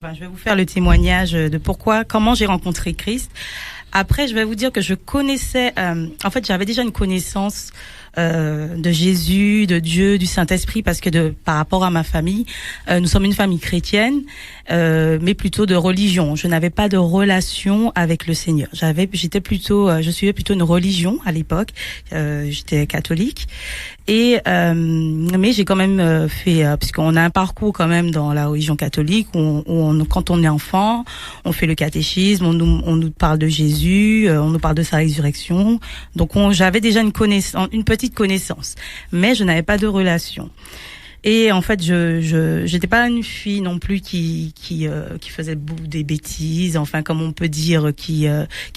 Enfin, je vais vous faire le témoignage de comment j'ai rencontré Christ. Après, je vais vous dire que je connaissais, en fait, j'avais déjà une connaissance de Jésus, de Dieu, du Saint-Esprit, parce que par rapport à ma famille, nous sommes une famille chrétienne, mais plutôt de religion. Je n'avais pas de relation avec le Seigneur. Je suivais plutôt une religion à l'époque. J'étais catholique. Mais j'ai quand même fait, puisqu'on a un parcours quand même dans la religion catholique, quand on est enfant, on fait le catéchisme, on nous parle de Jésus, on nous parle de sa résurrection. Donc j'avais déjà une petite connaissance, mais je n'avais pas de relation. Et en fait, j'étais pas une fille non plus qui faisait des bêtises, enfin comme on peut dire, qui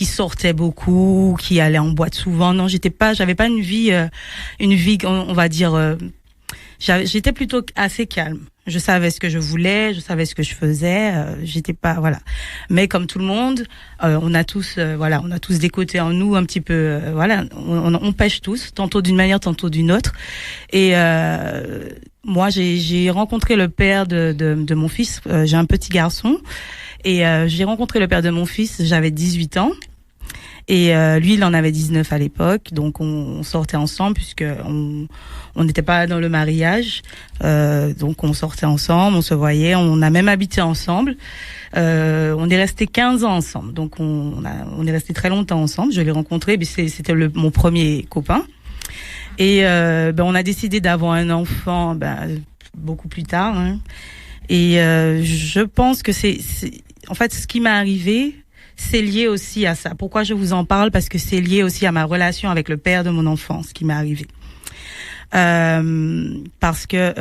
sortait beaucoup, qui allait en boîte souvent. Non, j'avais pas une vie, on va dire, j'étais plutôt assez calme. Je savais ce que je voulais, je savais ce que je faisais, j'étais pas, voilà. Mais comme tout le monde, on a tous des côtés en nous un petit peu, on pêche tous, tantôt d'une manière, tantôt d'une autre. Et moi, j'ai rencontré le père de mon fils. J'ai un petit garçon, et j'ai rencontré le père de mon fils. J'avais 18 ans. Et lui, il en avait 19 à l'époque, donc on sortait ensemble puisque on n'était pas dans le mariage, donc on sortait ensemble, on se voyait, on a même habité ensemble. On est resté 15 ans ensemble, donc on est resté très longtemps ensemble. Je l'ai rencontré, mais c'était mon premier copain. Et on a décidé d'avoir un enfant beaucoup plus tard. Hein. Et je pense que c'est en fait ce qui m'est arrivé. C'est lié aussi à ça. Pourquoi je vous en parle? Parce que c'est lié aussi à ma relation avec le père de mon enfance qui m'est arrivé. Parce que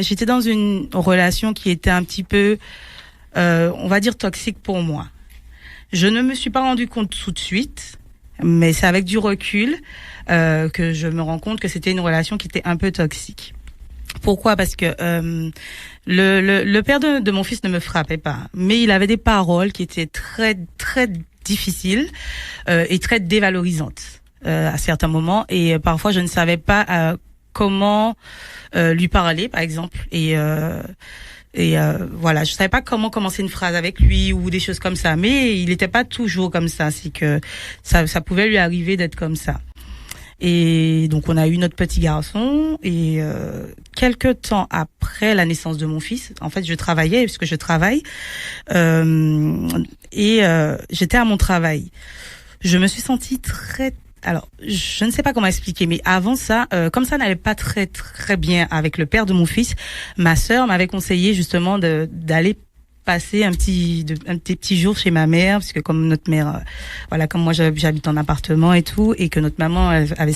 j'étais dans une relation qui était un petit peu, on va dire toxique pour moi. Je ne me suis pas rendu compte tout de suite, mais c'est avec du recul que je me rends compte que c'était une relation qui était un peu toxique. Pourquoi? Parce que le père de mon fils ne me frappait pas, mais il avait des paroles qui étaient très très difficiles et très dévalorisantes à certains moments, et parfois je ne savais pas comment lui parler, par exemple, et je savais pas comment commencer une phrase avec lui ou des choses comme ça, mais il n'était pas toujours comme ça, c'est que ça pouvait lui arriver d'être comme ça. Et donc on a eu notre petit garçon, et quelque temps après la naissance de mon fils, en fait je travaillais, puisque je travaille, j'étais à mon travail. Je me suis sentie alors je ne sais pas comment expliquer, mais avant ça, comme ça n'allait pas très très bien avec le père de mon fils, ma sœur m'avait conseillé justement d'aller passer un petit jour chez ma mère, parce que comme notre mère, comme moi j'habite en appartement et tout, et que notre maman avait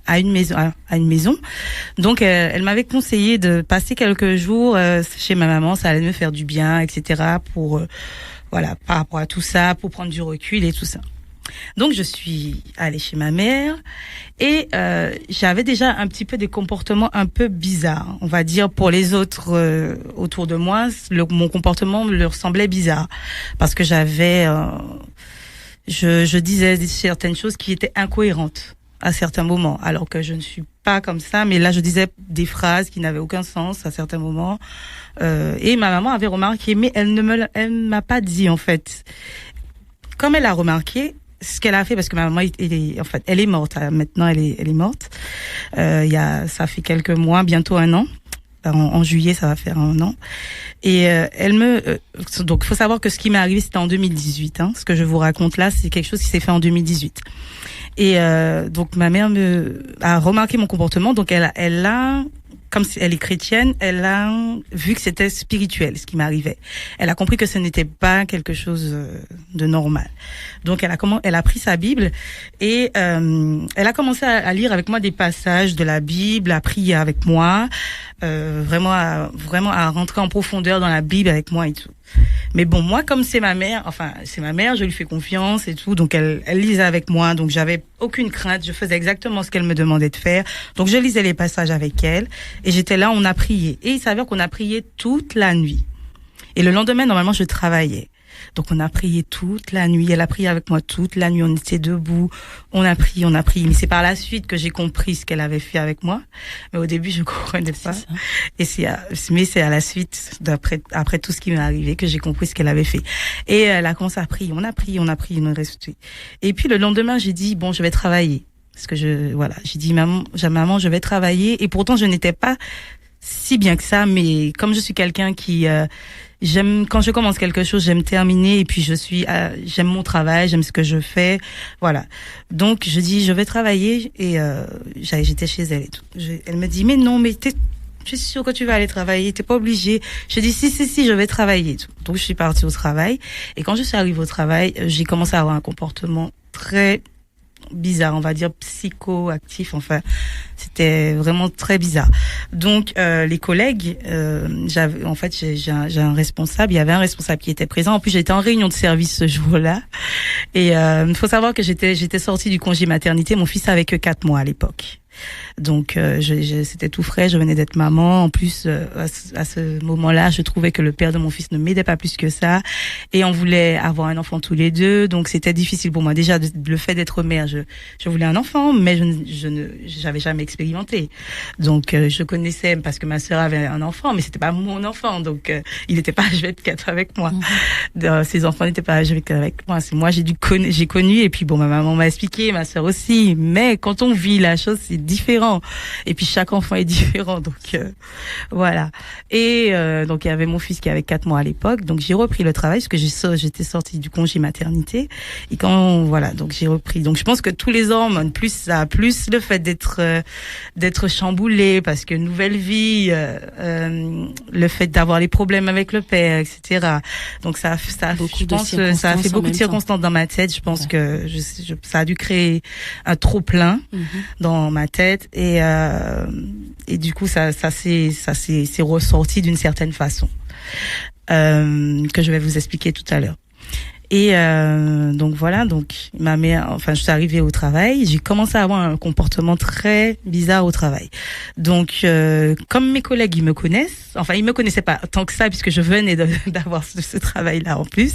a une maison, donc elle m'avait conseillé de passer quelques jours chez ma maman, ça allait me faire du bien, etc. pour par rapport à tout ça, pour prendre du recul et tout ça. Donc je suis allée chez ma mère, et j'avais déjà un petit peu des comportements un peu bizarres, on va dire, pour les autres autour de moi. Mon comportement leur semblait bizarre parce que je disais certaines choses qui étaient incohérentes à certains moments, alors que je ne suis pas comme ça, mais là je disais des phrases qui n'avaient aucun sens à certains moments, et ma maman avait remarqué, mais elle m'a pas dit, en fait. Comme elle a remarqué, ce qu'elle a fait, parce que ma maman elle est morte maintenant, elle est morte. Ça fait quelques mois, bientôt 1 an. En juillet, ça va faire 1 an. Et donc, faut savoir que ce qui m'est arrivé, c'était en 2018. Hein. Ce que je vous raconte là, c'est quelque chose qui s'est fait en 2018. Et donc, ma mère a remarqué mon comportement. Donc, elle a, comme elle est chrétienne, elle a vu que c'était spirituel, ce qui m'arrivait. Elle a compris que ce n'était pas quelque chose de normal. Donc elle a pris sa Bible, et elle a commencé à lire avec moi des passages de la Bible, à prier avec moi, vraiment à rentrer en profondeur dans la Bible avec moi et tout. Mais bon, moi, comme c'est ma mère, je lui fais confiance et tout, donc elle lisait avec moi, donc j'avais aucune crainte, je faisais exactement ce qu'elle me demandait de faire, donc je lisais les passages avec elle, et j'étais là, on a prié, et il s'avère qu'on a prié toute la nuit. Et le lendemain, normalement, je travaillais. Donc on a prié toute la nuit. Elle a prié avec moi toute la nuit. On était debout. On a prié. Mais c'est par la suite que j'ai compris ce qu'elle avait fait avec moi. Mais au début, je comprenais pas. Et c'est à la suite, après tout ce qui m'est arrivé, que j'ai compris ce qu'elle avait fait. Et elle a commencé à prier. On a prié. On est resté. Et puis le lendemain, j'ai dit bon, je vais travailler. Parce que j'ai dit maman, je vais travailler. Et pourtant, je n'étais pas si bien que ça, mais comme je suis quelqu'un qui j'aime quand je commence quelque chose, j'aime terminer et puis j'aime mon travail, j'aime ce que je fais, voilà. Donc je dis je vais travailler et j'étais chez elle et tout. Elle me dit mais non, mais je suis sûre que tu vas aller travailler, t'es pas obligée. Je dis si, je vais travailler et tout. Donc je suis partie au travail et quand je suis arrivée au travail, j'ai commencé à avoir un comportement très bizarre, on va dire psychoactif, enfin c'était vraiment très bizarre. Donc les collègues, j'ai un responsable, il y avait un responsable qui était présent. En plus j'étais en réunion de service ce jour-là et il faut savoir que j'étais sortie du congé maternité, mon fils avait que 4 mois à l'époque. Donc c'était tout frais, je venais d'être maman. En plus à ce moment-là, je trouvais que le père de mon fils ne m'aidait pas plus que ça et on voulait avoir un enfant tous les deux. Donc c'était difficile pour moi déjà le fait d'être mère. Je voulais un enfant, mais j'avais jamais expérimenté. Donc je connaissais parce que ma sœur avait un enfant, mais c'était pas mon enfant. Donc il n'était pas H24 avec moi. Ses enfants n'étaient pas H24 avec moi. C'est moi j'ai connu et puis bon ma maman m'a expliqué, ma sœur aussi. Mais quand on vit la chose, c'est différent. Et puis chaque enfant est différent, donc voilà. Et donc il y avait mon fils qui avait 4 mois à l'époque, donc j'ai repris le travail parce que j'étais sortie du congé maternité. Et donc j'ai repris. Donc je pense que tous les hormones, plus le fait d'être chamboulé parce que nouvelle vie, le fait d'avoir les problèmes avec le père, etc. Donc ça a fait beaucoup de circonstances dans ma tête. Je pense que ça a dû créer un trop plein dans ma tête et du coup ça s'est ressorti d'une certaine façon que je vais vous expliquer tout à l'heure. Et donc voilà, donc ma mère, enfin je suis arrivée au travail, j'ai commencé à avoir un comportement très bizarre au travail. Donc comme mes collègues ils me connaissent, enfin ils me connaissaient pas tant que ça puisque je venais d'avoir ce travail-là en plus,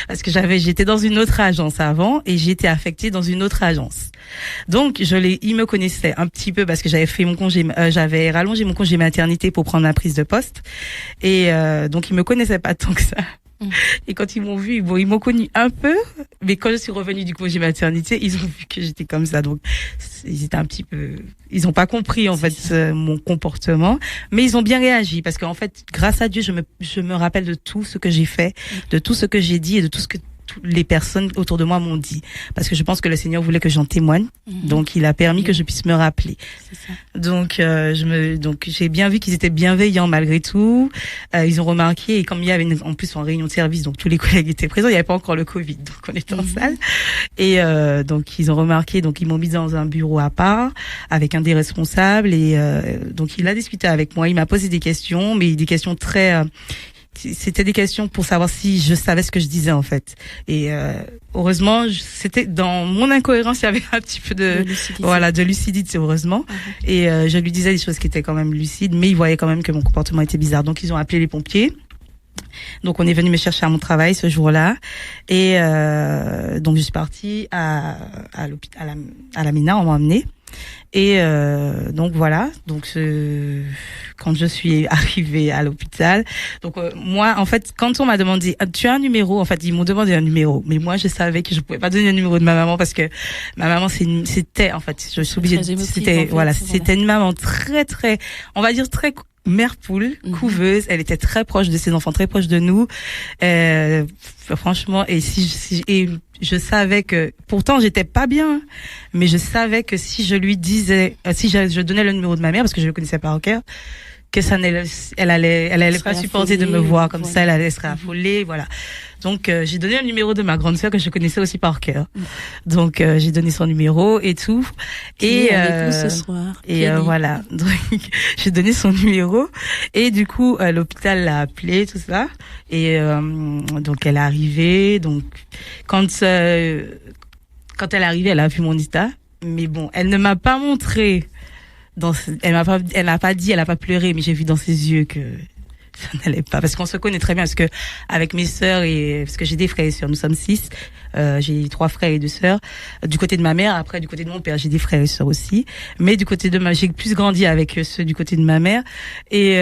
parce que j'étais dans une autre agence avant et j'ai été affectée dans une autre agence. Donc ils me connaissaient un petit peu parce que j'avais rallongé mon congé maternité pour prendre ma prise de poste et donc ils me connaissaient pas tant que ça. Et quand ils m'ont vu, ils m'ont connu un peu, mais quand je suis revenue du congé maternité, ils ont vu que j'étais comme ça. Donc, ils étaient un petit peu, ils ont pas compris, en fait, mon comportement, mais ils ont bien réagi parce qu'en fait, grâce à Dieu, je me rappelle de tout ce que j'ai fait, de tout ce que j'ai dit et de tout ce que les personnes autour de moi m'ont dit, parce que je pense que le Seigneur voulait que j'en témoigne, donc il a permis que je puisse me rappeler. C'est ça. Donc j'ai bien vu qu'ils étaient bienveillants malgré tout. Ils ont remarqué, et comme il y avait en plus en réunion de service, donc tous les collègues étaient présents, il n'y avait pas encore le Covid, donc on était en salle, et donc ils ont remarqué, donc ils m'ont mis dans un bureau à part avec un des responsables, et donc il a discuté avec moi, il m'a posé des questions, mais des questions très c'était des questions pour savoir si je savais ce que je disais en fait. Et heureusement, c'était dans mon incohérence, il y avait un petit peu de lucidité heureusement. Et je lui disais des choses qui étaient quand même lucides, mais ils voyaient quand même que mon comportement était bizarre. Donc ils ont appelé les pompiers. Donc on est venu me chercher à mon travail ce jour-là et donc je suis partie à l'hôpital à la Mina, on m'a emmenée. Et donc voilà, donc quand je suis arrivée à l'hôpital, donc moi en fait quand on m'a demandé tu as un numéro, en fait ils m'ont demandé un numéro, mais moi je savais que je pouvais pas donner le numéro de ma maman parce que ma maman c'était en fait je suis obligée, c'était une maman très très, on va dire très mère poule, couveuse, elle était très proche de ses enfants, très proche de nous. Franchement, et je savais que, pourtant j'étais pas bien, mais je savais que si je lui disais, si je donnais le numéro de ma mère, parce que je le connaissais par cœur, que elle allait pas supporter de me voir comme ça, elle allait se affolée, voilà. Donc j'ai donné le numéro de ma grande sœur que je connaissais aussi par cœur. Donc j'ai donné son numéro et tout. Et avec nous ce soir. Et voilà. Donc j'ai donné son numéro et du coup l'hôpital l'a appelé, tout ça. Et donc elle est arrivée. Donc quand elle est arrivée, elle a vu mon état. Mais bon, elle ne m'a pas montré. Elle n'a pas dit, elle n'a pas pleuré, mais j'ai vu dans ses yeux que ça n'allait pas, parce qu'on se connaît très bien, parce que avec mes sœurs parce que j'ai des frères et sœurs, nous sommes 6, j'ai 3 frères et 2 sœurs, du côté de ma mère. Après, du côté de mon père, j'ai des frères et sœurs aussi, mais du côté de j'ai plus grandi avec ceux du côté de ma mère, et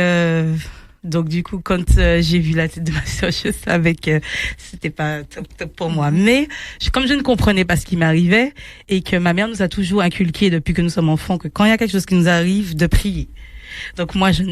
donc du coup, quand j'ai vu la tête de ma sœur, je savais que c'était pas top pour moi. Mais comme je ne comprenais pas ce qui m'arrivait, et que ma mère nous a toujours inculqué depuis que nous sommes enfants que quand il y a quelque chose qui nous arrive, de prier. Donc moi, je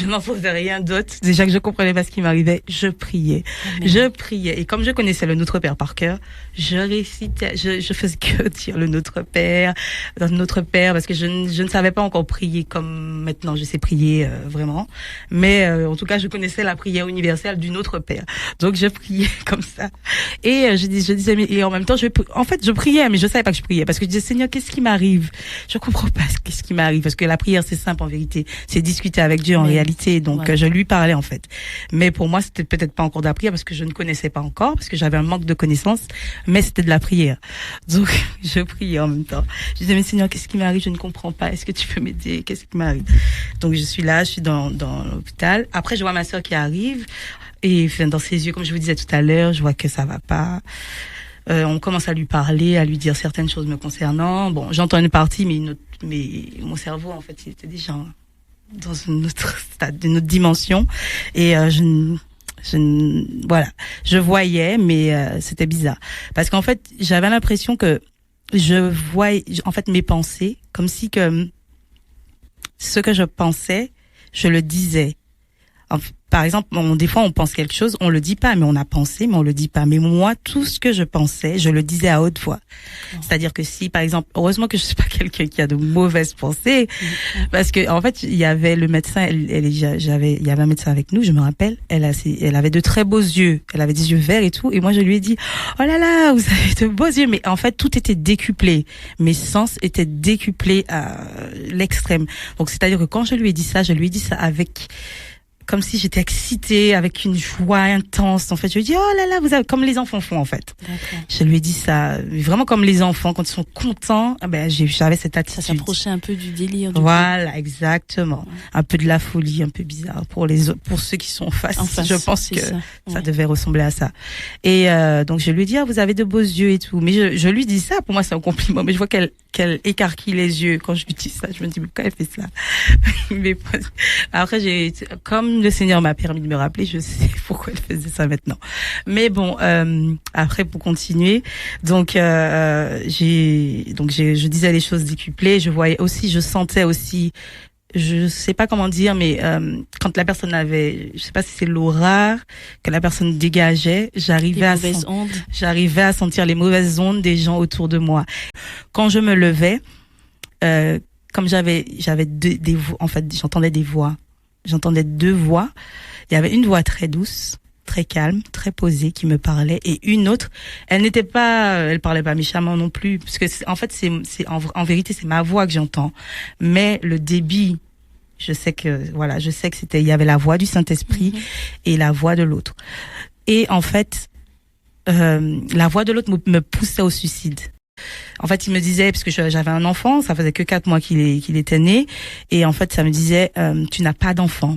n'en faisais rien d'autre. Déjà que je comprenais pas ce qui m'arrivait, je priais. Amen. Je priais. Et comme je connaissais le Notre Père par cœur, je récitais, je faisais que dire le Notre Père, parce que je ne savais pas encore prier comme maintenant je sais prier vraiment. Mais en tout cas, je connaissais la prière universelle du Notre Père. Donc je priais comme ça. Et je disais, et en même temps, je priais, mais je savais pas que je priais, parce que je disais, Seigneur, qu'est-ce qui m'arrive? Je comprends pas qu'est-ce qui m'arrive, parce que la prière, c'est simple en vérité. C'est discuter avec Dieu en réalité. Donc, voilà. Je lui parlais en fait. Mais pour moi, c'était peut-être pas encore de la prière, parce que je ne connaissais pas encore, parce que j'avais un manque de connaissances, mais c'était de la prière. Donc, je priais en même temps. Je disais, mais Seigneur, qu'est-ce qui m'arrive? Je ne comprends pas. Est-ce que tu peux m'aider? Qu'est-ce qui m'arrive? Donc, je suis là, je suis dans l'hôpital. Après, je vois ma sœur qui arrive, et dans ses yeux, comme je vous disais tout à l'heure, je vois que ça va pas. On commence à lui parler, à lui dire certaines choses me concernant. Bon, j'entends une partie, mais mon cerveau, en fait, il était déjà dans une autre stade, une autre dimension. Et voilà, je voyais, mais c'était bizarre, parce qu'en fait, j'avais l'impression que je voyais, en fait, mes pensées, comme si que ce que je pensais, je le disais. Par exemple, des fois, on pense quelque chose, on le dit pas, mais on a pensé, mais on le dit pas. Mais moi, tout ce que je pensais, je le disais à haute voix. C'est-à-dire que si, par exemple, heureusement que je suis pas quelqu'un qui a de mauvaises pensées, parce que, en fait, il y avait le médecin, il y avait un médecin avec nous, je me rappelle, elle avait de très beaux yeux, elle avait des yeux verts et tout, et moi, je lui ai dit, oh là là, vous avez de beaux yeux, mais en fait, tout était décuplé. Mes sens étaient décuplés à l'extrême. Donc, c'est-à-dire que quand je lui ai dit ça avec, comme si j'étais excitée, avec une joie intense. En fait, je lui ai dit, oh là là, vous avez, comme les enfants font, en fait. D'accord. Je lui ai dit ça, vraiment comme les enfants, quand ils sont contents, j'avais cette attitude. Ça s'approchait un peu du délire. Voilà, exactement. Ouais. Un peu de la folie, un peu bizarre. Pour ceux qui sont en face, je pense que ça devait ressembler à ça. Et donc, je lui ai dit, vous avez de beaux yeux et tout. Mais je lui dis ça, pour moi, c'est un compliment. Mais je vois qu'elle écarquille les yeux quand je lui dis ça. Je me dis, mais pourquoi elle fait ça? Mais après, comme le Seigneur m'a permis de me rappeler, je sais pourquoi elle faisait ça maintenant. Mais bon, après, pour continuer, donc je disais les choses décuplées, je sentais aussi, je sais pas comment dire, mais quand la personne avait, je sais pas si c'est l'aura que la personne dégageait, j'arrivais à sentir les mauvaises ondes des gens autour de moi. Quand je me levais, comme j'avais des voix, en fait, j'entendais des voix. J'entendais 2 voix. Il y avait une voix très douce, très calme, très posée qui me parlait, et une autre, elle parlait pas méchamment non plus, parce que en fait en vérité c'est ma voix que j'entends, mais le débit, je sais que il y avait la voix du Saint-Esprit et la voix de l'autre. Et en fait, la voix de l'autre me poussait au suicide. En fait, il me disait, parce que j'avais un enfant, ça faisait que 4 mois qu'il était né, et en fait, ça me disait, tu n'as pas d'enfant.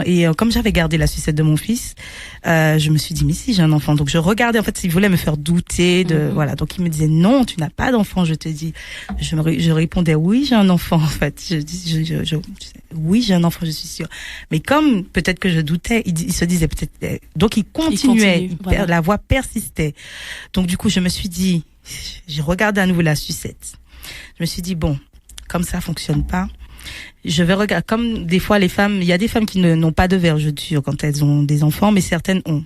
Et comme j'avais gardé la sucette de mon fils, je me suis dit, mais si, j'ai un enfant. Donc je regardais, en fait, il voulait me faire douter voilà. Donc il me disait, non, tu n'as pas d'enfant, je te dis. Je répondais, oui, j'ai un enfant, en fait. Oui, j'ai un enfant, je suis sûre. Mais comme peut-être que je doutais, il se disait peut-être, donc il continuait, voilà. La voix persistait. Donc du coup, je me suis dit, j'ai regardé à nouveau la sucette. Je me suis dit, bon, comme ça fonctionne pas, je vais regarder, comme des fois les femmes, il y a des femmes qui n'ont pas de vergeture quand elles ont des enfants, mais certaines ont.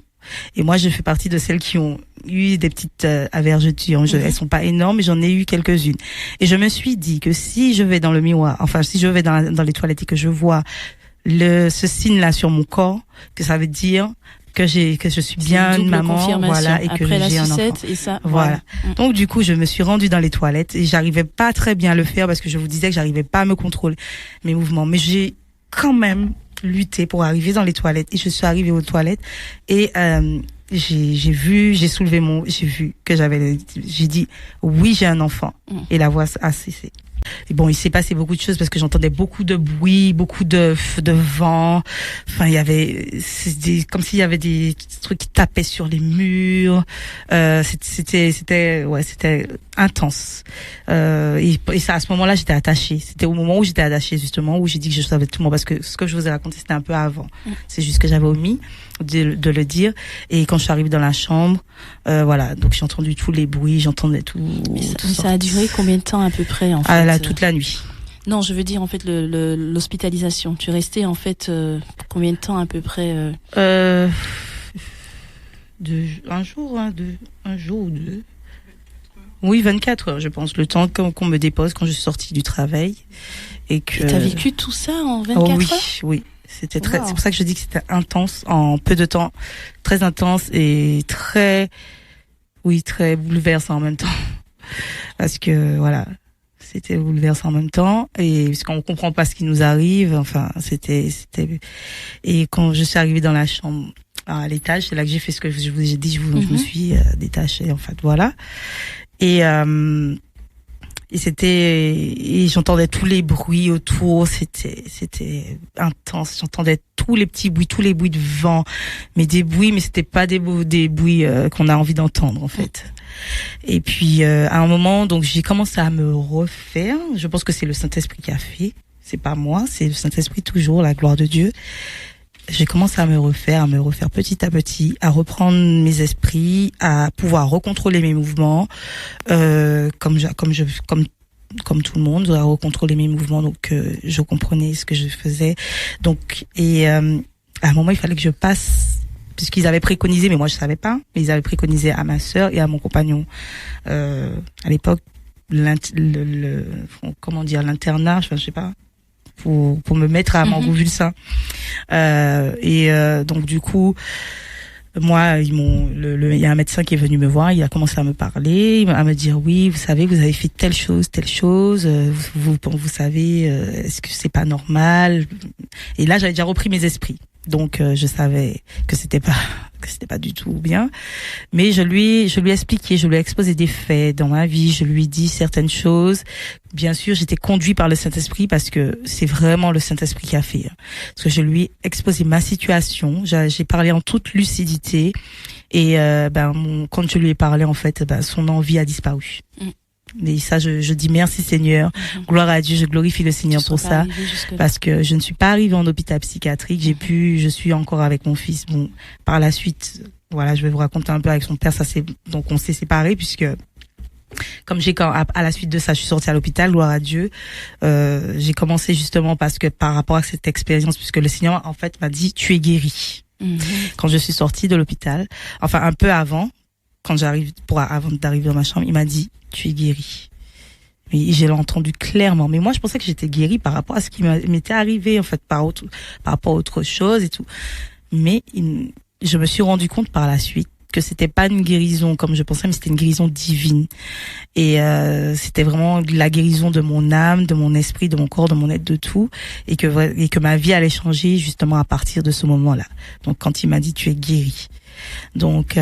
Et moi, je fais partie de celles qui ont eu des petites vergetures. Elles sont pas énormes, mais j'en ai eu quelques-unes. Et je me suis dit que si je vais dans le miroir, enfin, si je vais dans les toilettes et que je vois ce signe-là sur mon corps, que ça veut dire que je suis bien une maman, voilà, et que j'ai un enfant. Et ça, voilà. Donc du coup, je me suis rendue dans les toilettes et j'arrivais pas très bien à le faire parce que je vous disais que j'arrivais pas à me contrôler mes mouvements, mais j'ai quand même lutté pour arriver dans les toilettes, et je suis arrivée aux toilettes et j'ai vu que j'ai dit oui, j'ai un enfant, et la voix a cessé. Et bon, il s'est passé beaucoup de choses parce que j'entendais beaucoup de bruit, beaucoup de vent. Enfin, il y avait comme s'il y avait des trucs qui tapaient sur les murs. C'était intense. Et ça, à ce moment-là, j'étais attachée. C'était au moment où j'étais attachée, justement, où j'ai dit que je savais tout le monde, parce que ce que je vous ai raconté, c'était un peu avant. C'est juste que j'avais omis de le dire. Et quand je suis arrivée dans la chambre, voilà, donc j'ai entendu tous les bruits, j'entendais tout. Mais ça a duré combien de temps à peu près, en fait? Ah là, toute la nuit. Non, je veux dire, en fait, l'hospitalisation. Tu restais, en fait, combien de temps à peu près? Un jour ou deux. Oui, 24 heures, je pense. Le temps qu'on me dépose quand je suis sortie du travail. Et t'as vécu tout ça en 24 heures? Oui. C'était c'est pour ça que je dis que c'était intense, en peu de temps. Très intense et très bouleversant en même temps. Parce que, voilà, c'était bouleversant en même temps. Et parce qu'on comprend pas ce qui nous arrive. Enfin, c'était, et quand je suis arrivée dans la chambre, à l'étage, c'est là que j'ai fait ce que je vous ai dit, je me suis détachée, en fait, voilà. Et j'entendais tous les bruits autour, c'était intense. J'entendais tous les petits bruits, tous les bruits de vent, mais c'était pas des bruits qu'on a envie d'entendre, en fait. Et puis à un moment, donc j'ai commencé à me refaire. Je pense que c'est le Saint-Esprit qui a fait, c'est pas moi, c'est le Saint-Esprit toujours, la gloire de Dieu. J'ai commencé à me refaire petit à petit, à reprendre mes esprits, à pouvoir recontrôler mes mouvements, comme tout le monde, à recontrôler mes mouvements. Donc, je comprenais ce que je faisais. Donc, à un moment, il fallait que je passe, puisqu'ils avaient préconisé, mais moi je savais pas, mais ils avaient préconisé à ma sœur et à mon compagnon. À l'époque, l'internat, je sais pas. Pour me mettre à Mangouvulsin. Donc du coup, moi, il y a un médecin qui est venu me voir, il a commencé à me parler, à me dire oui, vous savez, vous avez fait telle chose, vous savez, est-ce que c'est pas normal? Et là, j'avais déjà repris mes esprits. Donc je savais que c'était pas du tout bien, mais je lui ai expliqué, je lui ai exposé des faits dans ma vie, je lui ai dit certaines choses. Bien sûr, j'étais conduit par le Saint-Esprit parce que c'est vraiment le Saint-Esprit qui a fait. Parce que je lui ai exposé ma situation, j'ai parlé en toute lucidité et quand je lui ai parlé, en fait, son envie a disparu. Mais ça, je dis merci Seigneur, gloire à Dieu, je glorifie le Seigneur pour ça, parce que je ne suis pas arrivée en hôpital psychiatrique, je suis encore avec mon fils. Bon, par la suite, voilà, je vais vous raconter un peu avec son père, donc on s'est séparés puisque, comme à la suite de ça, je suis sortie à l'hôpital, gloire à Dieu. J'ai commencé justement parce que par rapport à cette expérience, puisque le Seigneur, en fait, m'a dit, tu es guéri. Quand je suis sortie de l'hôpital, enfin un peu avant, avant d'arriver dans ma chambre, il m'a dit, tu es guéri. Et j'ai entendu clairement. Mais moi, je pensais que j'étais guérie par rapport à ce qui m'était arrivé, en fait, par rapport à autre chose et tout. Mais je me suis rendu compte par la suite que c'était pas une guérison comme je pensais, mais c'était une guérison divine. Et c'était vraiment la guérison de mon âme, de mon esprit, de mon corps, de mon être, de tout. Et que ma vie allait changer justement à partir de ce moment-là. Donc, quand il m'a dit, tu es guéri. Donc,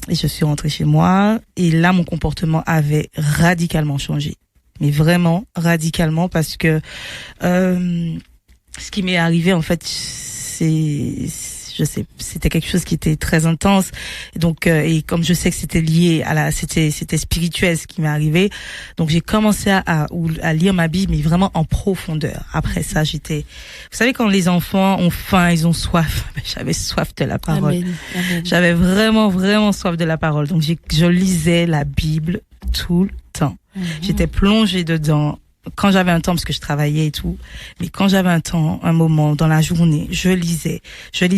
et je suis rentrée chez moi et là mon comportement avait radicalement changé, mais vraiment radicalement, parce que ce qui m'est arrivé, en fait, c'était quelque chose qui était très intense. Donc et comme je sais que c'était lié c'était spirituel ce qui m'est arrivé, donc j'ai commencé à lire ma Bible, mais vraiment en profondeur. Après ça, vous savez, quand les enfants ont faim, ils ont soif. J'avais soif de la parole. Amen. J'avais vraiment, vraiment soif de la parole. Donc je lisais la Bible tout le temps. J'étais plongée dedans. Quand j'avais un temps, parce que je travaillais et tout, mais quand j'avais un moment dans la journée, je lisais. J'ai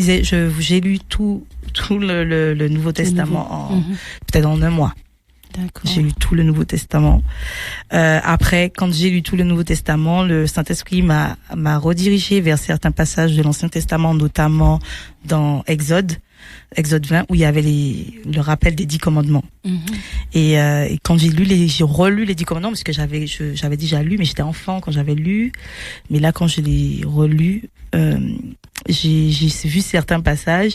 lu tout le Nouveau Testament peut-être en un mois. D'accord. J'ai lu tout le Nouveau Testament. Après, quand j'ai lu tout le Nouveau Testament, le Saint-Esprit m'a redirigé vers certains passages de l'Ancien Testament, notamment dans Exode 20, où il y avait le rappel des 10 commandements. Et quand j'ai relu les 10 commandements, parce que j'avais déjà lu, mais j'étais enfant quand j'avais lu. Mais là, quand je l'ai relu, j'ai vu certains passages,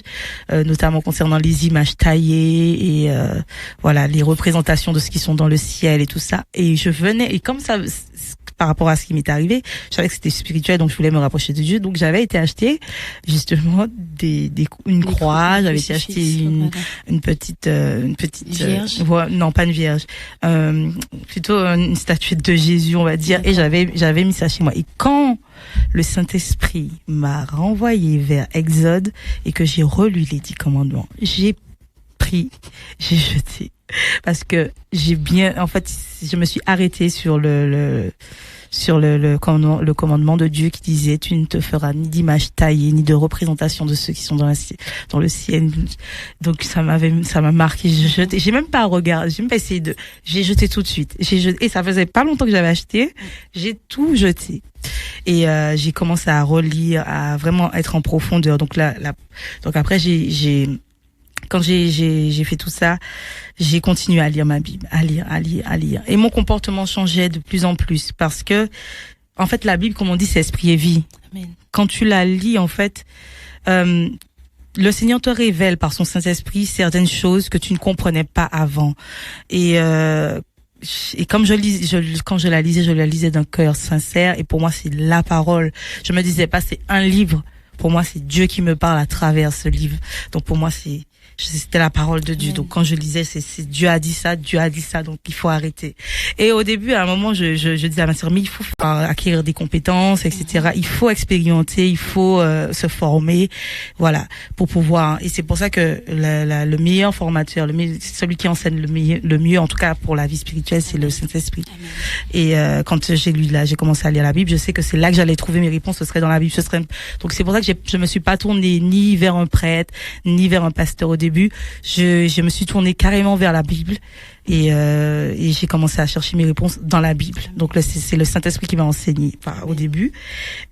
notamment concernant les images taillées et voilà, les représentations de ce qui sont dans le ciel et tout ça. Et comme ça, par rapport à ce qui m'était arrivé. Je savais que c'était spirituel, donc je voulais me rapprocher de Dieu. Donc j'avais été acheter justement une croix. J'avais été acheter une petite vierge. Non, pas une vierge. Plutôt une statuette de Jésus, on va dire. Et j'avais mis ça chez moi. Et quand le Saint-Esprit m'a renvoyé vers Exode et que j'ai relu les 10 commandements, j'ai jeté. Parce que je me suis arrêtée sur le commandement de Dieu qui disait: tu ne te feras ni d'image taillée, ni de représentation de ceux qui sont dans le ciel. Donc ça m'a marqué. J'ai même pas regardé, j'ai même pas essayé j'ai jeté tout de suite. Et ça faisait pas longtemps que j'avais acheté. J'ai tout jeté. Et j'ai commencé à relire, à vraiment être en profondeur. Donc donc après quand j'ai fait tout ça, j'ai continué à lire ma Bible, à lire. Et mon comportement changeait de plus en plus parce que, en fait, la Bible, comme on dit, c'est esprit et vie. Amen. Quand tu la lis, en fait, le Seigneur te révèle par son Saint-Esprit certaines choses que tu ne comprenais pas avant. Et comme quand je la lisais d'un cœur sincère. Et pour moi, c'est la parole. Je me disais pas, c'est un livre. Pour moi, c'est Dieu qui me parle à travers ce livre. Donc pour moi, c'était la parole de Dieu. Donc quand je lisais, c'est Dieu a dit ça, donc il faut arrêter. Et au début, à un moment, je disais à ma sœur, mais il faut acquérir des compétences, etc. Il faut expérimenter, il faut se former, voilà, pour pouvoir. Et c'est pour ça que le meilleur formateur, celui qui enseigne le mieux, en tout cas pour la vie spirituelle, c'est le Saint-Esprit. Et quand j'ai commencé à lire la Bible, je sais que c'est là que j'allais trouver mes réponses. Ce serait dans la Bible. Donc c'est pour ça que je me suis pas tournée ni vers un prêtre, ni vers un pasteur au début. Je me suis tournée carrément vers la Bible et j'ai commencé à chercher mes réponses dans la Bible. Donc c'est le Saint-Esprit qui m'a enseigné au début.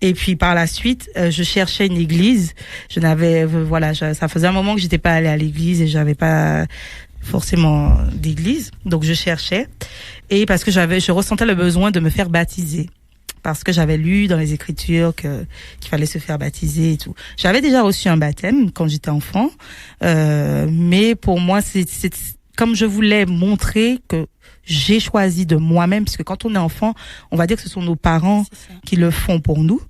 Et puis par la suite, je cherchais une église. Ça faisait un moment que j'étais pas allée à l'église et j'avais pas forcément d'église. Donc je cherchais, et parce que je ressentais le besoin de me faire baptiser. Parce que j'avais lu dans les Écritures qu'il fallait se faire baptiser et tout. J'avais déjà reçu un baptême quand j'étais enfant, mais pour moi, c'est comme je voulais montrer que j'ai choisi de moi-même, puisque quand on est enfant, on va dire que ce sont nos parents qui le font pour nous.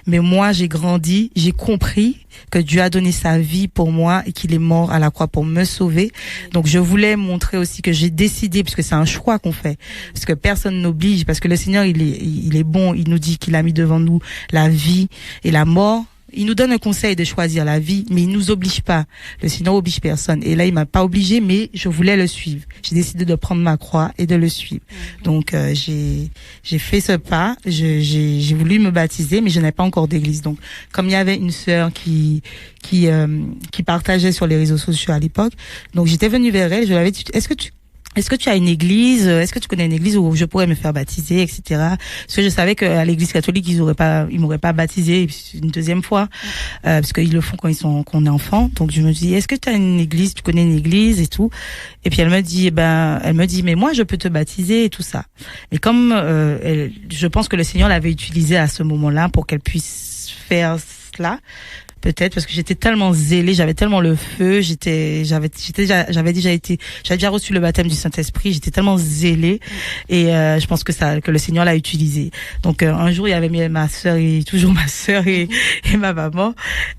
Mais moi, j'ai grandi, j'ai compris que Dieu a donné sa vie pour moi et qu'il est mort à la croix pour me sauver. Donc, je voulais montrer aussi que j'ai décidé, puisque c'est un choix qu'on fait, parce que personne n'oblige, parce que le Seigneur, il est bon, il nous dit qu'il a mis devant nous la vie et la mort. Il nous donne un conseil de choisir la vie, mais il nous oblige pas. Le Seigneur oblige personne. Et là, il m'a pas obligé, mais je voulais le suivre. J'ai décidé de prendre ma croix et de le suivre. Donc, j'ai fait ce pas. J'ai voulu me baptiser, mais je n'avais pas encore d'église. Donc, comme il y avait une sœur qui partageait sur les réseaux sociaux à l'époque, donc j'étais venue vers elle. Je lui avais dit: est-ce que tu as une église? Est-ce que tu connais une église où je pourrais me faire baptiser, etc. Parce que je savais qu'à l'église catholique, ils m'auraient pas baptisé une deuxième fois, parce qu'ils le font quand qu'on est enfant. Donc je me dis: est-ce que tu as une église? Tu connais une église et tout? Et puis elle me dit, mais moi je peux te baptiser et tout ça. Mais comme je pense que le Seigneur l'avait utilisé à ce moment-là pour qu'elle puisse faire cela. Peut-être parce que j'étais tellement zélée, j'avais tellement le feu, j'avais déjà reçu le baptême du Saint-Esprit, j'étais tellement zélée, et je pense que le Seigneur l'a utilisé. Donc un jour, il y avait ma sœur et ma maman,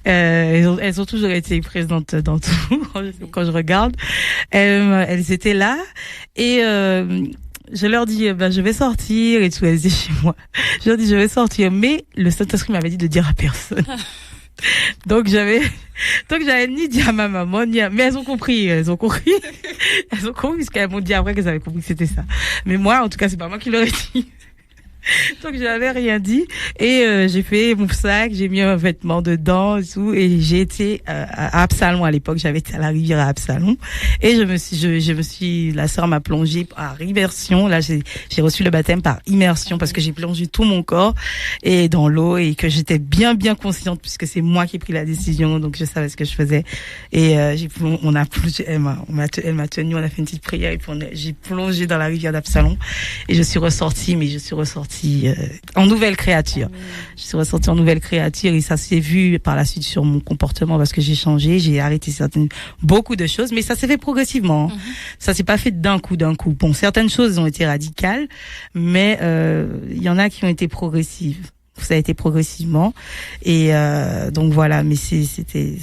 elles ont toujours été présentes dans tout quand je regarde. Elles étaient là, et je leur dis, je vais sortir et tout. Elles étaient chez moi. Je leur dis, je vais sortir, mais le Saint-Esprit m'avait dit de dire à personne. Donc j'avais ni dit à ma maman mais elles ont compris puisqu'elles m'ont dit après qu'elles avaient compris que c'était ça. Mais moi, en tout cas, c'est pas moi qui l'aurais dit. Donc je n'avais rien dit, et j'ai fait mon sac, j'ai mis un vêtement dedans et tout, et j'ai été à Absalon à l'époque. J'avais été à la rivière à Absalon, et la sœur m'a plongée par immersion. Là, j'ai reçu le baptême par immersion parce que j'ai plongé tout mon corps et dans l'eau, et que j'étais bien consciente, puisque c'est moi qui ai pris la décision, donc je savais ce que je faisais. Et elle m'a tenue, on a fait une petite prière, et puis j'ai plongé dans la rivière d'Absalon, et je suis ressortie ressentie en nouvelle créature. Je suis ressentie en nouvelle créature et ça s'est vu par la suite sur mon comportement parce que j'ai changé, j'ai arrêté beaucoup de choses, mais ça s'est fait progressivement. Ça s'est pas fait d'un coup. Bon, certaines choses ont été radicales, mais il y en a qui ont été progressives. Ça a été progressivement et donc voilà, mais c'était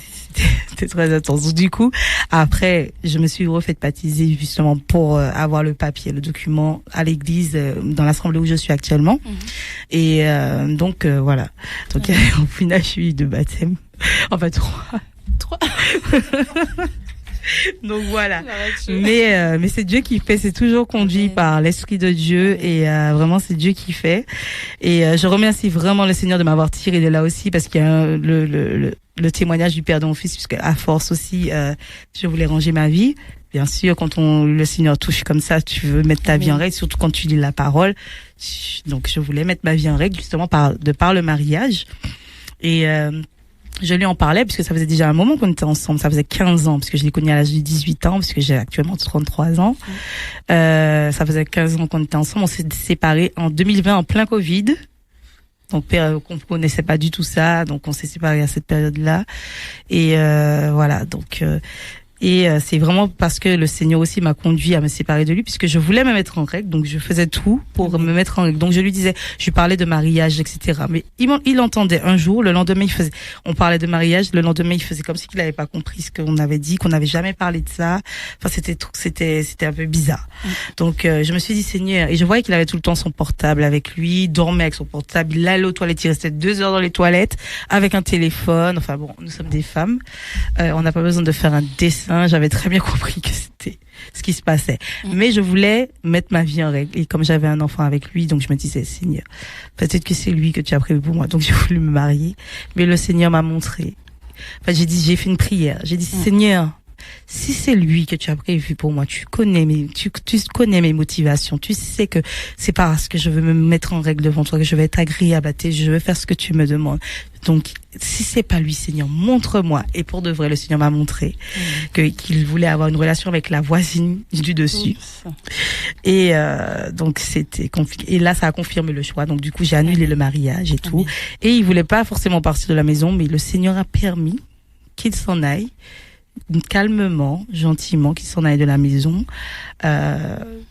très intense. Du coup, après, je me suis refait baptiser justement pour avoir le papier, le document à l'église dans l'assemblée où je suis actuellement. Et donc voilà. Donc au final, je suis de baptême. Enfin trois. Donc voilà. Mais c'est Dieu qui fait, c'est toujours conduit par l'Esprit de Dieu et vraiment c'est Dieu qui fait. Et je remercie vraiment le Seigneur de m'avoir tiré de là aussi parce qu'il y a le témoignage du père de mon fils, puisque à force aussi je voulais ranger ma vie. Bien sûr, quand le Seigneur touche comme ça, tu veux mettre ta vie en règle, surtout quand tu lis la parole. Donc je voulais mettre ma vie en règle justement par le mariage. Et je lui en parlais puisque ça faisait déjà un moment qu'on était ensemble, ça faisait 15 ans puisque je l'ai connu à l'âge de 18 ans puisque j'ai actuellement 33 ans. Ça faisait 15 ans qu'on était ensemble, on s'est séparés en 2020 en plein Covid. Donc qu'on connaissait pas du tout ça, donc on s'est séparés à cette période-là. Et voilà, donc et c'est vraiment parce que le Seigneur aussi m'a conduit à me séparer de lui puisque je voulais me mettre en règle, donc je faisais tout pour me mettre en règle. Donc je lui disais, je lui parlais de mariage, etc. Mais il entendait un jour, le lendemain on parlait de mariage, le lendemain il faisait comme si qu'il n'avait pas compris ce qu'on avait dit, qu'on n'avait jamais parlé de ça. Enfin c'était un peu bizarre. Donc je me suis dit Seigneur, et je voyais qu'il avait tout le temps son portable avec lui, il dormait avec son portable, il allait aux toilettes, il restait 2 heures dans les toilettes avec un téléphone. Enfin bon, nous sommes des femmes, on n'a pas besoin de faire un dessin. J'avais très bien compris que c'était ce qui se passait. Mais je voulais mettre ma vie en règle. Et comme j'avais un enfant avec lui, donc je me disais, Seigneur, peut-être que c'est lui que tu as prévu pour moi. Donc j'ai voulu me marier. Mais le Seigneur m'a montré. Enfin, j'ai fait une prière. J'ai dit, Seigneur, si c'est lui que tu as prévu pour moi, tu connais mes motivations, tu sais que c'est parce que je veux me mettre en règle devant toi, que je vais être agréable à tes, je veux faire ce que tu me demandes. Donc, si c'est pas lui, Seigneur, montre-moi. Et pour de vrai, le Seigneur m'a montré qu'il voulait avoir une relation avec la voisine du dessus. Et donc, c'était compliqué. Et là, ça a confirmé le choix. Donc, du coup, j'ai annulé le mariage et tout. Et il voulait pas forcément partir de la maison, mais le Seigneur a permis qu'il s'en aille. Calmement, gentiment, qu'il s'en aille de la maison.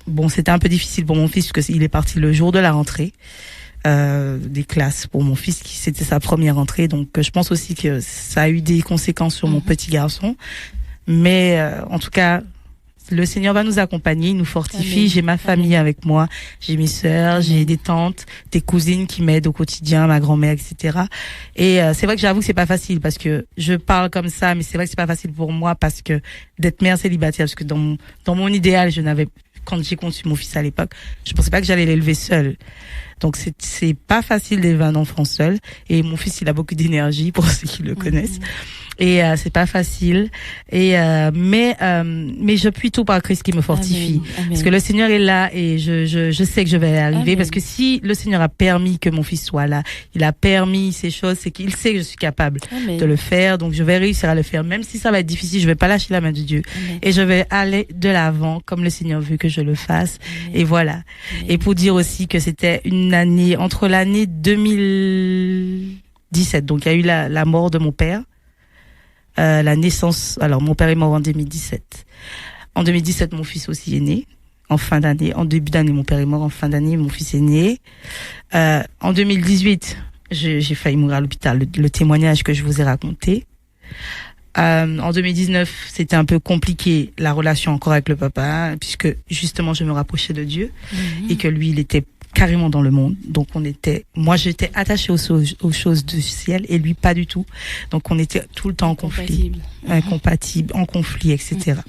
Bon, c'était un peu difficile pour mon fils parce qu'il est parti le jour de la rentrée des classes pour mon fils, qui c'était sa première rentrée. Donc, je pense aussi que ça a eu des conséquences sur mon petit garçon. Mais en tout cas, le Seigneur va nous accompagner, il nous fortifie. J'ai ma famille avec moi, j'ai mes sœurs, j'ai des tantes, des cousines qui m'aident au quotidien, ma grand-mère, etc. Et c'est vrai que j'avoue que c'est pas facile parce que je parle comme ça, mais c'est vrai que c'est pas facile pour moi parce que d'être mère célibataire, parce que dans mon idéal, quand j'ai conçu mon fils à l'époque, je pensais pas que j'allais l'élever seul. Donc c'est pas facile d'élever un enfant seul. Et mon fils, il a beaucoup d'énergie pour ceux qui le connaissent. Et c'est pas facile. Et mais je puis tout par Christ qui me fortifie. Amen. Parce que le Seigneur est là et je sais que je vais y arriver. Amen. Parce que si le Seigneur a permis que mon fils soit là, il a permis ces choses, c'est qu'il sait que je suis capable de le faire. Donc je vais réussir à le faire, même si ça va être difficile. Je vais pas lâcher la main de Dieu. Amen. Et je vais aller de l'avant comme le Seigneur veut que je le fasse. Amen. Et voilà. Amen. Et pour dire aussi que c'était une année entre l'année 2017. Donc il y a eu la mort de mon père. La naissance, alors mon père est mort en 2017. En 2017, mon fils aussi est né. En fin d'année, en début d'année, mon père est mort. En fin d'année, mon fils est né. En 2018, j'ai failli mourir à l'hôpital. Le témoignage que je vous ai raconté. En 2019, c'était un peu compliqué la relation encore avec le papa, puisque justement je me rapprochais de Dieu et que lui, il était carrément dans le monde. Donc moi j'étais attachée aux choses du ciel et lui pas du tout. Donc on était tout le temps en conflit, incompatible, en conflit, etc.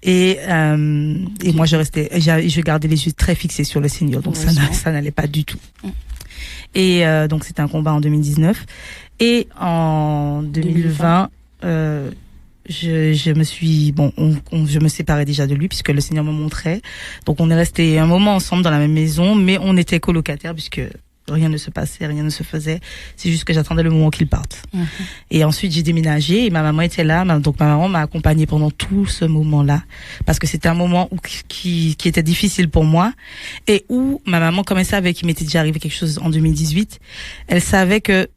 Et moi je gardais les yeux très fixés sur le Seigneur. Donc ça n'allait pas du tout. Et donc c'était un combat en 2019 et en 2020 je me séparais déjà de lui puisque le Seigneur me montrait. Donc on est resté un moment ensemble dans la même maison, mais on était colocataires puisque rien ne se passait, rien ne se faisait. C'est juste que j'attendais le moment qu'il parte. Et ensuite, j'ai déménagé et ma maman était là. Donc, ma maman m'a accompagnée pendant tout ce moment-là. Parce que c'était un moment qui était difficile pour moi. Et où ma maman, comme elle savait qu'il m'était déjà arrivé quelque chose en 2018, elle savait que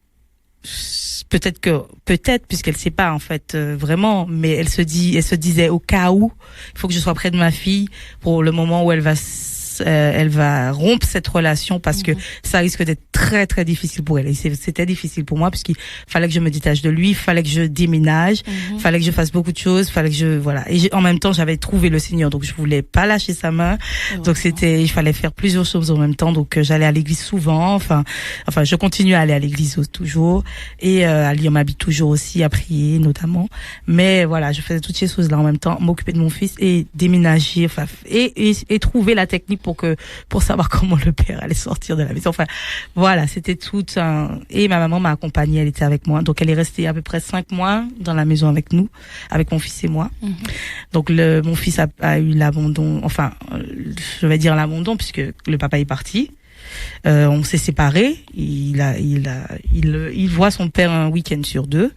peut-être puisqu'elle sait pas en fait vraiment, mais elle se disait au cas où il faut que je sois près de ma fille pour le moment où elle va rompre cette relation parce que ça risque d'être très très difficile pour elle. Et c'était difficile pour moi puisqu'il fallait que je me détache de lui, il fallait que je déménage, il fallait que je fasse beaucoup de choses, fallait que voilà. Et en même temps, j'avais trouvé le Seigneur, donc je voulais pas lâcher sa main. Donc il fallait faire plusieurs choses en même temps. Donc j'allais à l'église souvent, enfin je continue à aller à l'église toujours et à lire ma Bible toujours aussi, à prier notamment. Mais voilà, je faisais toutes ces choses là en même temps, m'occuper de mon fils et déménager, et trouver la technique pour savoir comment le père allait sortir de la maison. Enfin, voilà, c'était tout et ma maman m'a accompagnée, elle était avec moi. Donc, elle est restée à peu près 5 mois dans la maison avec nous, avec mon fils et moi. Donc, mon fils a eu l'abandon, enfin, je vais dire l'abandon puisque le papa est parti. On s'est séparés. Il voit son père un week-end sur 2.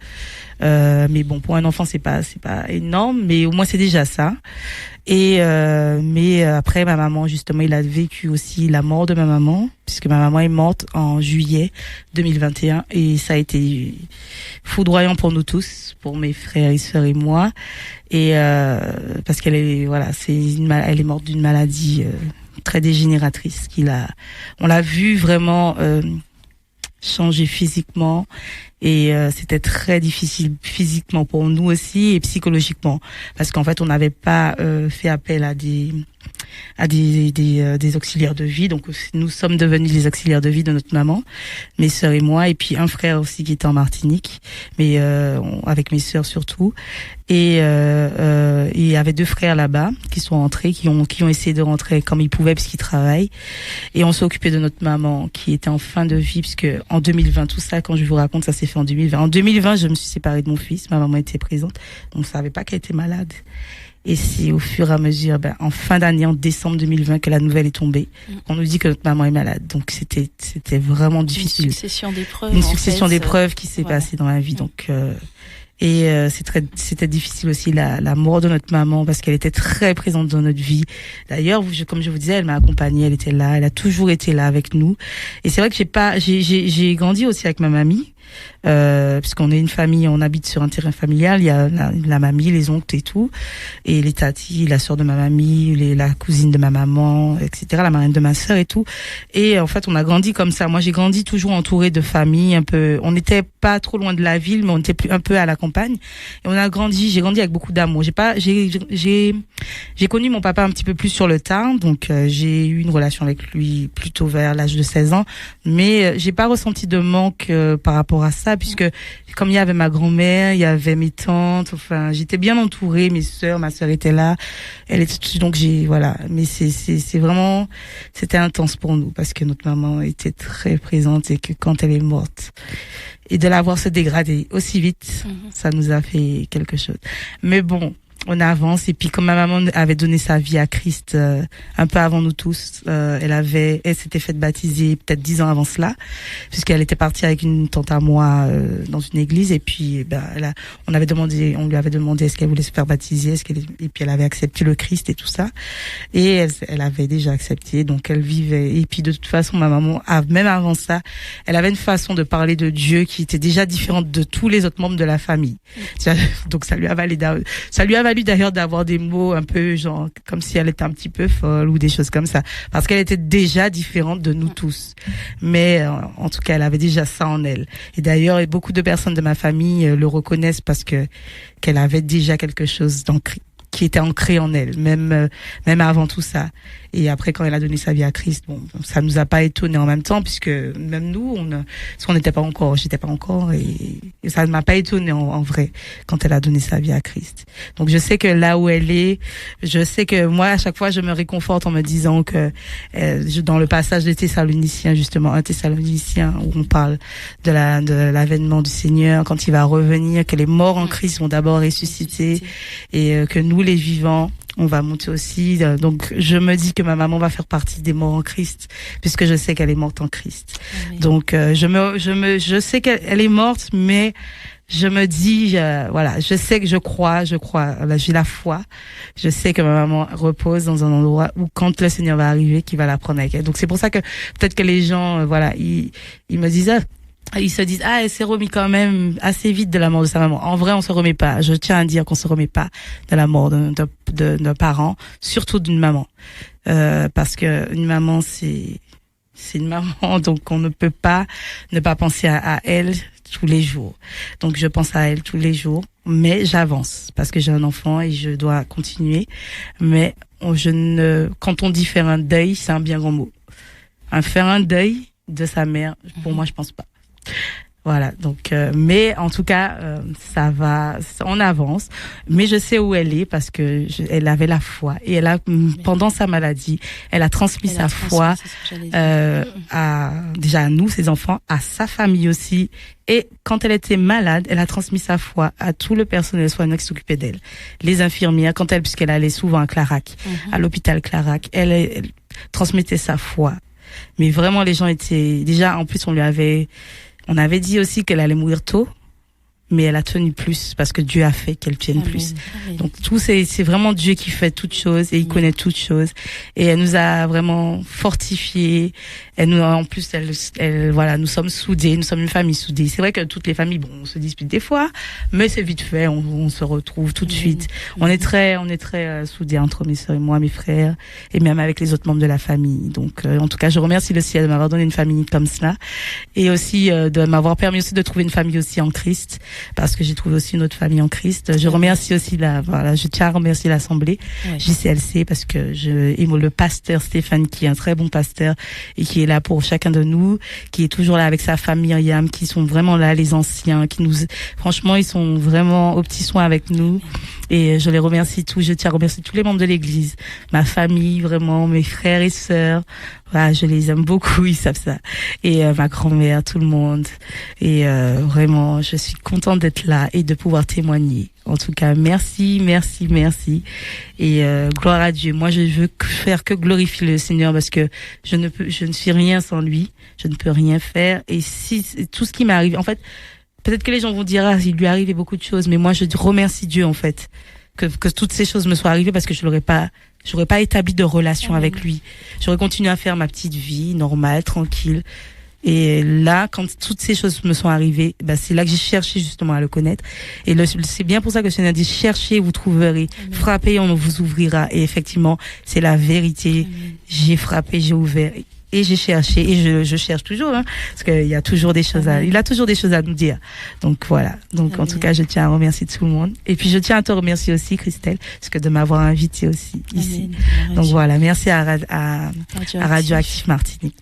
Mais bon, pour un enfant, c'est pas énorme, mais au moins c'est déjà ça. Et mais après ma maman, justement, il a vécu aussi la mort de ma maman, puisque ma maman est morte en juillet 2021 et ça a été foudroyant pour nous tous, pour mes frères et sœurs et moi. Et parce qu'elle est elle est morte d'une maladie très dégénératrice on l'a vu vraiment changer physiquement et c'était très difficile physiquement pour nous aussi et psychologiquement parce qu'en fait on n'avait pas fait appel à des auxiliaires de vie. Donc nous sommes devenus les auxiliaires de vie de notre maman, mes sœurs et moi, et puis un frère aussi qui était en Martinique, mais avec mes sœurs surtout. Et il y avait 2 frères là-bas qui sont rentrés, qui ont essayé de rentrer comme ils pouvaient puisqu'ils travaillent. Et on s'est occupé de notre maman qui était en fin de vie puisque en 2020, tout ça, quand je vous raconte, ça s'est fait en 2020. En 2020, je me suis séparée de mon fils, ma maman était présente, on ne savait pas qu'elle était malade. Et c'est au fur et à mesure, en fin d'année, en décembre 2020, que la nouvelle est tombée. On nous dit que notre maman est malade. Donc c'était vraiment difficile. Une succession d'épreuves. Une succession d'épreuves qui s'est passée dans la vie. Donc c'était difficile aussi la mort de notre maman parce qu'elle était très présente dans notre vie. D'ailleurs, comme je vous disais, elle m'a accompagnée, elle était là, elle a toujours été là avec nous. Et c'est vrai que j'ai grandi aussi avec ma mamie. Puisqu'on est une famille, on habite sur un terrain familial, il y a la mamie, les oncles et tout, et les tatis, la sœur de ma mamie, la cousine de ma maman, etc., la marraine de ma sœur et tout. Et en fait, on a grandi comme ça. Moi, j'ai grandi toujours entourée de familles un peu. On n'était pas trop loin de la ville, mais on était un peu à la campagne. Et j'ai grandi avec beaucoup d'amour. J'ai connu mon papa un petit peu plus sur le tard, donc j'ai eu une relation avec lui plutôt vers l'âge de 16 ans, mais j'ai pas ressenti de manque par rapport à ça, puisque comme il y avait ma grand-mère, il y avait mes tantes, enfin j'étais bien entourée, ma sœur était là, donc mais c'est vraiment, c'était intense pour nous parce que notre maman était très présente et que quand elle est morte et de la voir se dégrader aussi vite, ça nous a fait quelque chose. Mais bon, on avance, et puis comme ma maman avait donné sa vie à Christ un peu avant nous tous, elle s'était faite baptiser peut-être 10 ans avant cela, puisqu'elle était partie avec une tante à moi dans une église, et puis on lui avait demandé est-ce qu'elle voulait se faire baptiser, et puis elle avait accepté le Christ et tout ça, et elle avait déjà accepté, donc elle vivait. Et puis de toute façon, ma maman, même avant ça, elle avait une façon de parler de Dieu qui était déjà différente de tous les autres membres de la famille. Donc ça lui a valu d'ailleurs d'avoir des mots un peu genre comme si elle était un petit peu folle ou des choses comme ça, parce qu'elle était déjà différente de nous tous, mais en tout cas elle avait déjà ça en elle. Et d'ailleurs beaucoup de personnes de ma famille le reconnaissent parce qu'elle avait déjà quelque chose qui était ancré en elle, même avant tout ça. Et après, quand elle a donné sa vie à Christ, bon, ça nous a pas étonné en même temps, puisque même nous, parce qu'on j'étais pas encore, et ça ne m'a pas étonné en vrai, quand elle a donné sa vie à Christ. Donc, je sais que là où elle est, je sais que moi, à chaque fois, je me réconforte en me disant que, dans le passage des Thessaloniciens, justement, un Thessalonicien, où on parle de l'avènement du Seigneur, quand il va revenir, que les morts en Christ vont d'abord ressusciter, et que nous, les vivants, On va monter aussi. Donc, je me dis que ma maman va faire partie des morts en Christ, puisque je sais qu'elle est morte en Christ. Amen. Donc, je sais qu'elle est morte, mais je me dis, voilà, je sais que je crois, là, j'ai la foi. Je sais que ma maman repose dans un endroit où, quand le Seigneur va arriver, qu'il va la prendre avec elle. Donc, c'est pour ça que peut-être que les gens, voilà, ils me disent, ils se disent, elle s'est remis quand même assez vite de la mort de sa maman. En vrai, on se remet pas. Je tiens à dire qu'on se remet pas de la mort de nos parents, surtout d'une maman, parce que une maman, c'est une maman, donc on ne peut pas ne pas penser à elle tous les jours. Donc je pense à elle tous les jours, mais j'avance parce que j'ai un enfant et je dois continuer. Mais quand on dit faire un deuil, c'est un bien grand mot. Faire un deuil de sa mère, pour moi, je pense pas. Voilà, donc mais en tout cas ça va, on avance, mais je sais où elle est parce que elle avait la foi et elle a pendant sa maladie, elle a transmis sa foi déjà à nous, ses enfants, à sa famille aussi, et quand elle était malade, elle a transmis sa foi à tout le personnel soignant qui s'occupait d'elle, les infirmières, puisqu'elle allait souvent à Clarac, à l'hôpital Clarac, elle transmettait sa foi, mais vraiment les gens étaient déjà, en plus on avait dit aussi qu'elle allait mourir tôt, mais elle a tenu plus parce que Dieu a fait qu'elle tienne plus. Amen. Donc c'est vraiment Dieu qui fait toutes choses et il connaît toutes choses. Et elle nous a vraiment fortifiés. En plus, voilà, nous sommes soudés, nous sommes une famille soudée. C'est vrai que toutes les familles, on se dispute des fois, mais c'est vite fait, on se retrouve tout de suite. On est très soudés entre mes sœurs et moi, mes frères, et même avec les autres membres de la famille. Donc, en tout cas, je remercie le ciel de m'avoir donné une famille comme cela, et aussi de m'avoir permis aussi de trouver une famille aussi en Christ, parce que j'ai trouvé aussi une autre famille en Christ. Je remercie aussi je tiens à remercier l'Assemblée JCLC, parce que le pasteur Stéphane, qui est un très bon pasteur et qui est là pour chacun de nous, qui est toujours là avec sa famille Myriam, qui sont vraiment là, les anciens, franchement, ils sont vraiment aux petits soins avec nous. Et je les remercie tous. Je tiens à remercier tous les membres de l'église, ma famille, vraiment, mes frères et sœurs. Voilà, je les aime beaucoup, ils savent ça. Et ma grand-mère, tout le monde. Et vraiment, je suis contente d'être là et de pouvoir témoigner. En tout cas, merci. Et gloire à Dieu. Moi, je veux faire que glorifier le Seigneur, parce que je ne suis rien sans lui. Je ne peux rien faire. Et tout ce qui m'arrive, en fait, peut-être que les gens vont dire, il lui est arrivé beaucoup de choses, mais moi, je remercie Dieu, en fait, que toutes ces choses me soient arrivées, parce que j'aurais pas établi de relation avec lui. J'aurais continué à faire ma petite vie normale, tranquille. Et là, quand toutes ces choses me sont arrivées, c'est là que j'ai cherché justement à le connaître. Et c'est bien pour ça que le Seigneur dit, cherchez, vous trouverez. Amen. Frappez, on vous ouvrira. Et effectivement, c'est la vérité. Amen. J'ai frappé, j'ai ouvert. Et j'ai cherché, et je cherche toujours, parce qu'il y a toujours des choses il a toujours des choses à nous dire. Donc voilà. Donc Amen. En tout cas, je tiens à remercier tout le monde. Et puis je tiens à te remercier aussi, Christelle, parce que de m'avoir invité aussi ici. Amen. Donc voilà, merci à Radioactive Martinique.